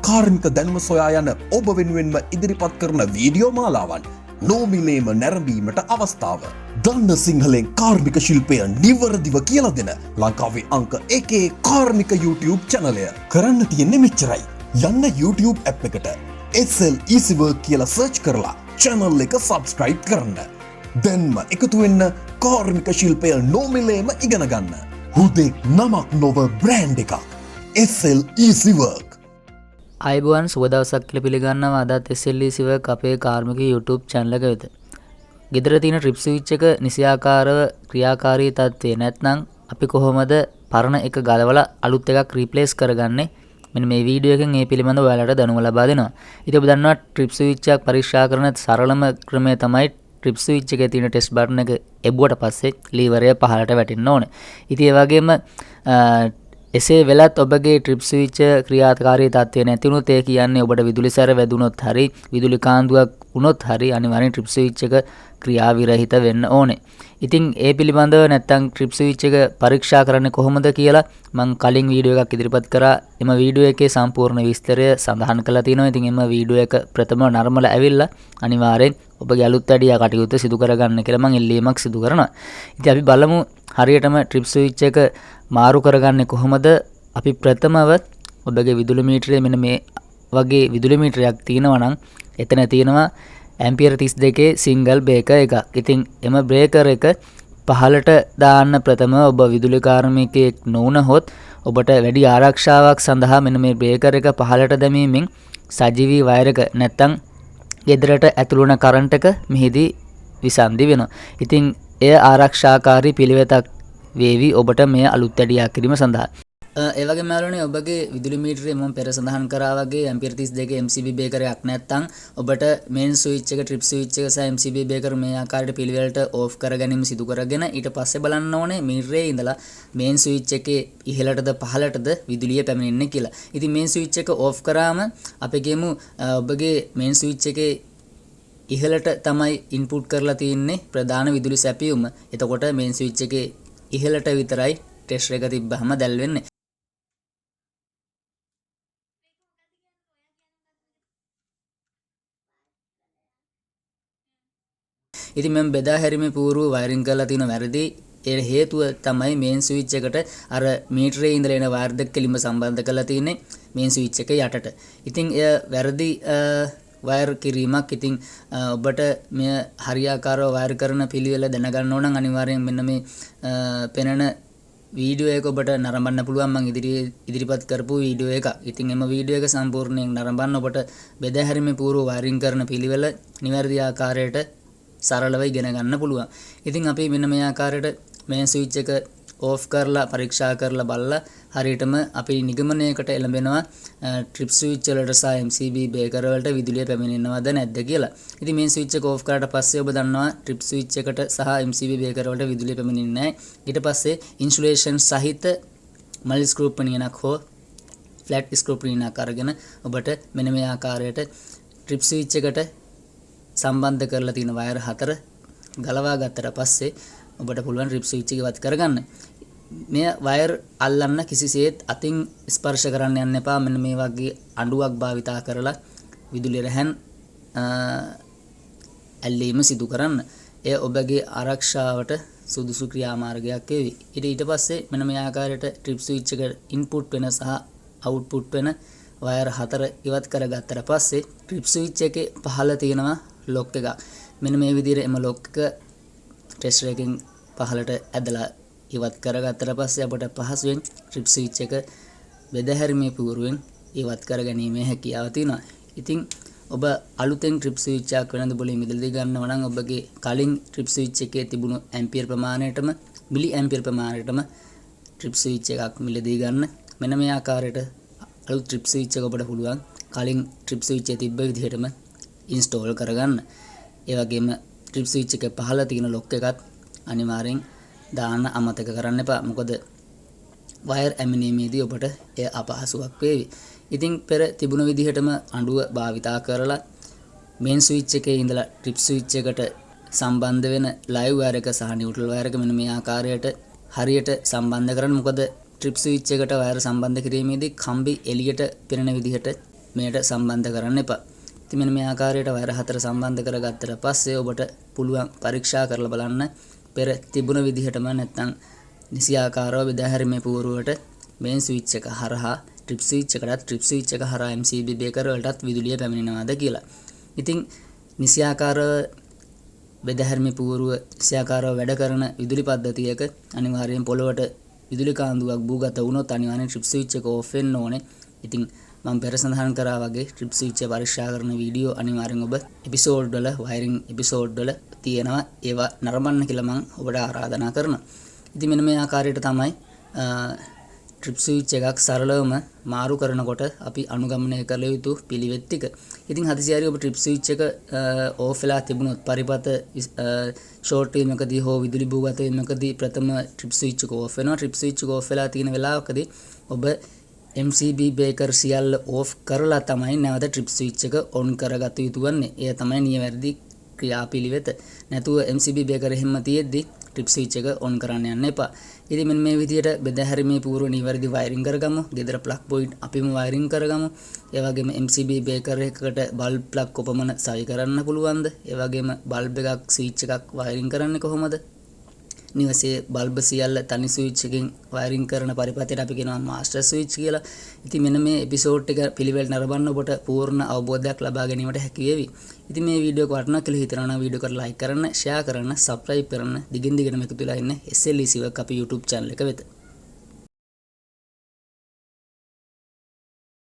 කාර්මික දැනුම සොයා යන ඔබ වෙනුවෙන්ම ඉදිරිපත් කරන වීඩියෝ මාලාවන් නෝමිලේම නැරඹීමට අවස්ථාව. දන්න සිංහලෙන් කාර්මික ශිල්පය නිවරදිව කියලා දෙන ලංකාවේ අංක 1 කාර්මික YouTube චැනලය. කරන්න තියෙන්නේ මෙච්චරයි. යන්න YouTube app එකට ELCB කියලා සර්ච් කරලා channel එක subscribe කරන්න. දැන්ම එකතු වෙන්න කාර්මික ශිල්පය නෝමිලේම ඉගෙන ගන්න. හුදෙක් නමක් නොව බ්‍රෑන්ඩ් එකක්. ELCB. අයිබෝන් සුබ දවසක් කියලා පිළිගන්නවා. අදත් ELCB අපේ කාර්මික YouTube channel එක වෙත. ගෙදර තියෙන ට්‍රිප් ස්විච් එක නිසියාකාරව ක්‍රියාකාරී තත්ත්වේ නැත්නම් අපි කොහොමද පරණ එක ගලවලා අලුත් එකක් රීප්ලේස් කරගන්නේ? මෙන්න මේ වීඩියෝ එකෙන් මේ පිළිබඳව ඔයාලට දැනුම ලබා දෙනවා. ඉතින් ඔබ දන්නවා ට්‍රිප් ස්විච් එකක් පරීක්ෂා කරන සරලම ක්‍රමය තමයි ට්‍රිප් ස්විච් එකේ තියෙන ටෙස්ට් බටන් එක එබුවට පස්සේ ලීවරය පහළට වැටෙන්න ඕනේ. ඉතින් ඒ වගේම එසේ වෙලත් ඔබගේ ට්‍රිප් ස්විච් ක්‍රියාකාරී තත්ත්වය නැති වුණොත් ඒ කියන්නේ ඔබට විදුලි සැර වැදුනොත් හරි විදුලි කාන්දුවක් වුණොත් හරි අනිවාර්යෙන් ට්‍රිප් ස්විච් එක ක්‍රියා විරහිත වෙන්න ඕනේ. ඉතින් ඒ පිළිබඳව නැත්තම් ට්‍රිප් ස්විච් එක පරීක්ෂා කරන්නේ කොහොමද කියලා මම කලින් වීඩියෝ එකක් ඉදිරිපත් කරා. එම වීඩියෝ එකේ සම්පූර්ණ විස්තරය සඳහන් කරලා තියෙනවා. ඉතින් එම වීඩියෝ එක ප්‍රථම නරඹලා ඇවිල්ලා අනිවාර්යෙන් ඔබගේ අලුත් වැඩියා කටයුතු සිදු කරගන්න කියලා මම ඉල්ලීමක් සිදු කරනවා. ඉතින් අපි බලමු හරියටම ට්‍රිප් ස්විච් එක මාරු කරගන්නේ කොහොමද? අපි ප්‍රථමව ඔබගේ විදුලි මීටරයේ මෙන්න මේ වගේ විදුලි මීටරයක් තියෙනවා නම් එතන තියෙනවා ඇම්පියර් 32 සිංගල් බ්‍රේකර් එකක්. ඉතින් එම බ්‍රේකර් එක පහළට දාන්න ප්‍රථම ඔබ විදුලි කාර්මිකයෙක් නොවුනහොත් ඔබට වැඩි ආරක්ෂාවක් සඳහා මෙන්න මේ බ්‍රේකර් එක පහළට දැමීමෙන් සජීවී වයර් එක නැත්තම් ගෙදරට ඇතුළු වන කරන්ට් එක මෙහිදී විසන්ධි වෙනවා. ඉතින් එය ආරක්ෂාකාරී පිළිවෙතක් වේවි ඔබට මේ අලුත් වැඩියා කිරීම සඳහා. ඒ වගේම මෑලුනේ ඔබගේ විදුලි මීටරේ මම පෙර සඳහන් කරා වගේ ඇම්පියර් 32 MCB බ්‍රේකරයක් නැත්නම් ඔබට මේන් ස්විච් එක ට්‍රිප් ස්විච් එක සහ MCB බ්‍රේකර් මේ ආකාරයට පිළිවෙලට ඕෆ් කර ගැනීම සිදු කරගෙන ඊට පස්සේ බලන්න ඕනේ මීටරේ ඉඳලා මේන් ස්විච් එකේ ඉහළටද පහළටද විදුලිය පැමිණෙන්නේ කියලා. ඉතින් මේන් ස්විච් එක ඕෆ් කරාම අපි කියමු ඔබගේ මේන් ස්විච් එකේ ඉහළට තමයි ඉන්පුට් කරලා තියෙන්නේ ප්‍රධාන විදුලි සැපයුම. එතකොට මේන් ස්විච් එකේ ඉහළට විතරයි ටෙස්ටර් එක තිබ්බහම දැල් වෙන්නේ. ඉතින් මම බෙදා හැරීමේ පූර්ව වයරින් කරලා තියෙන වැරදි ඒ හේතුව තමයි මේන් ස්විච් එකට අර මීටරේ ඉඳලා එන වයර් දෙක කෙලින්ම සම්බන්ධ කරලා තියෙන්නේ මේන් ස්විච් එක යටට. ඉතින් එය වැරදි වයර් කිරීමක්. ඉතින් ඔබට මේ හරියාකාරව වයර් කරන පිළිවෙල දැනගන්න ඕන නම් අනිවාර්යෙන් මෙන්න මේ පෙනෙන වීඩියෝ එක ඔබට නරඹන්න පුළුවන්. මම ඉදිරිපත් කරපු වීඩියෝ එක. ඉතින් එම වීඩියෝ එක සම්පූර්ණයෙන් නරඹන්න ඔබට බෙදා හැරීමේ පූර්ව වයරින් කරන පිළිවෙල නිවැරදි ආකාරයට සරලව ඉගෙන ගන්න පුළුවන්. ඉතින් අපි මෙන්න මේ ආකාරයට මේන් ස්විච් එක ඕෆ් කරලා පරීක්ෂා කරලා බලලා හරියටම අපි නිගමනයකට එළඹෙනවා ට්‍රිප් ස්විච් වලට සහ MCB බ්‍රේකර් වලට විදුලිය පැමිණෙනවද නැද්ද කියලා. ඉතින් මේන් ස්විච් එක ඕෆ් කරාට පස්සේ ඔබ දන්නවා ට්‍රිප් ස්විච් එකට සහ MCB බ්‍රේකර් වලට විදුලිය පැමිණෙන්නේ නැහැ. ඊට පස්සේ ඉන්සුලේෂන් සහිත මල් ස්ක්‍රූ පිනියනක් හෝ ෆ්ලැට් ස්ක්‍රූ පිනියනක් අරගෙන ඔබට මෙන්න මේ ආකාරයට ට්‍රිප් ස්විච් එකට සම්බන්ධ කරලා තියෙන වයර් 4 ගලවා ගත්තට පස්සේ ඔබට පුළුවන් ට්‍රිප් ස්විච් එක ඉවත් කරගන්න. මේ වයර් අල්ලන්න කිසිසේත් අතින් ස්පර්ශ කරන්න යන්න එපා. මෙන්න මේ වගේ අඬුවක් භාවිතා කරලා විදුලිය රැහන් ඇල්ලීම සිදු කරන්න. එය ඔබගේ ආරක්ෂාවට සුදුසු ක්‍රියාමාර්ගයක් වේවි. ඊට පස්සේ මෙන්න මේ ආකාරයට ට්‍රිප් ස්විච් එක ඉන්පුට් වෙන සහ අවුට්පුට් වෙන වයර් 4 ඉවත් කරගත්තට පස්සේ ට්‍රිප් ස්විච් එකේ පහළ තියෙනවා ලොක් එකක්. මෙන්න මේ විදිහට එම ලොක් එක ටෙස්ටර් එකෙන් පහළට ඇදලා ඉවත් කරගත්තට පස්සේ අපට පහසුවෙන් ට්‍රිප් ස්විච් එක බෙදා හැරීමේ පූර්වෙන් ඉවත් කරගැනීමේ හැකියාව තියෙනවා. ඉතින් ඔබ අලුතෙන් ට්‍රිප් ස්විච් එකක් වෙනද බොලේ මිලදී ගන්නව නම් ඔබගේ කලින් ට්‍රිප් ස්විච් එකේ තිබුණු ඇම්පියර් ප්‍රමාණයටම මිලි ඇම්පියර් ප්‍රමාණයටම ට්‍රිප් ස්විච් එකක් මිලදී ගන්න. මෙන්න මේ ආකාරයට අලුත් ට්‍රිප් ස්විච් එක ඔබට පුළුවන් කලින් ට්‍රිප් ස්විච් එක තිබ්බ විදිහටම ඉන්ස්ටෝල් කරගන්න. ඒ වගේම ට්‍රිප් ස්විච් එක පහළ තියෙන ලොක් එකත් අනිවාර්යෙන් දාන්න අමතක කරන්න එපා. මොකද වයර් ඇමිනීමේදී ඔබට එය අපහසුයක් වේවි. ඉතින් පෙර තිබුණ විදිහටම අඬුව භාවිතා කරලා මේන් ස්විච් එකේ ඉඳලා ට්‍රිප් ස්විච් එකට සම්බන්ධ වෙන ලයිව් වයර් එක සහ නියුට්‍රල් වයර් එක මෙන්න මේ ආකාරයට හරියට සම්බන්ධ කරන්න. මොකද ට්‍රිප් ස්විච් එකට වයර් සම්බන්ධ කිරීමේදී කම්බි එළියට පෙනෙන විදිහට මෙයට සම්බන්ධ කරන්න එපා. ඉතින් මෙන්න මේ ආකාරයට වයර් 4 සම්බන්ධ කරගත්තට පස්සේ ඔබට පුළුවන් පරීක්ෂා කරලා බලන්න පෙර තිබුණ විදිහටම නැත්නම් නිසියාකාරව බෙදා හැරීමේ පුවරුවට මේන් ස්විච් එක හරහා ට්‍රිප් ස්විච් එකටත් ට්‍රිප් ස්විච් එක හරහා MCB බේකර් වලටත් විදුලිය පැමිණෙනවාද කියලා. ඉතින් නිසියාකාරව බෙදා හැරීමේ පුවරුව නිසියාකාරව වැඩ කරන විදුලි පද්ධතියක අනිවාර්යෙන් පොළොවට විදුලි කාන්දුවක් බූගත වුණොත් අනිවාර්යෙන් ට්‍රිප් ස්විච් එක ඕෆ් වෙන්න ඕනේ. ඉතින් මම පෙර සඳහන් කරා වගේ ට්‍රිප් ස්විච් එක පරීක්ෂා කරන වීඩියෝ අනිවාර්යෙන් ඔබ එපිසෝඩ් වල වයරින් එපිසෝඩ් වල තියෙනවා. ඒවා නරඹන්න කියලා මම ඔබට ආරාධනා කරනවා. ඉතින් මෙන්න මේ ආකාරයට තමයි ට්‍රිප් ස්විච් එකක් සරලවම මාරු කරනකොට අපි අනුගමනය කළ යුතු පිළිවෙත් ටික. ඉතින් හදිසියෙ ඔබ ට්‍රිප් ස්විච් එක ඕෆ් වෙලා තිබුණොත් පරිපත ෂෝට් වීමකදී හෝ විදුලි බූගත වීමකදී ප්‍රථම ට්‍රිප් ස්විච් එක ඕෆ් වෙනවා. ට්‍රිප් ස්විච් එක ඕෆ් වෙලා තියෙන වෙලාවකදී ඔබ MCB බේකර් සියල්ල ඕෆ් කරලා තමයි නැවත ට්‍රිප් ස්විච් එක ඔන් කරගත යුතු වන්නේ. එය තමයි නිවැරදි ක්‍රියාපිළිවෙත. නැතුව MCB බේකර් එහෙම තියෙද්දි ට්‍රිප් ස්විච් එක ඔන් කරන්න යන්න එපා. ඉතින් මෙන්න මේ විදිහට බෙදා හැරීමේ පූර්ව නිවැරදි වයරින් කරගමු. ගෙදර ප්ලග් පොයින්ට් අපිම වයරින් කරගමු. ඒ වගේම MCB බේකර් එකකට බල්බ් ප්ලග් කොපමණ සවි කරන්න පුළුවන්ද? ඒ වගේම බල්බ් එකක් ස්විච් එකක් වයරින් කරන්නේ කොහොමද? නිවසේ බල්බ් සියල්ල තනි ස්විච් එකකින් වයරින් කරන පරිපතයට අපි කියනවා මාස්ටර් ස්විච් කියලා. ඉතින් මෙන්න මේ එපිසෝඩ් එක පිළිවෙල නරඹන්න ඔබට පූර්ණ අවබෝධයක් ලබා ගැනීමට හැකි වේවි. ඉතින් මේ වීඩියෝ එක වටිනවා කියලා හිතනවා නම් වීඩියෝ එකට ලයික් කරන්න, ෂෙයා කරන්න, සබ්ස්ක්‍රයිබ් කරන්න, දිගින් දිගටම එකතු වෙලා ඉන්න SLEC එක අපි YouTube channel එක වෙත.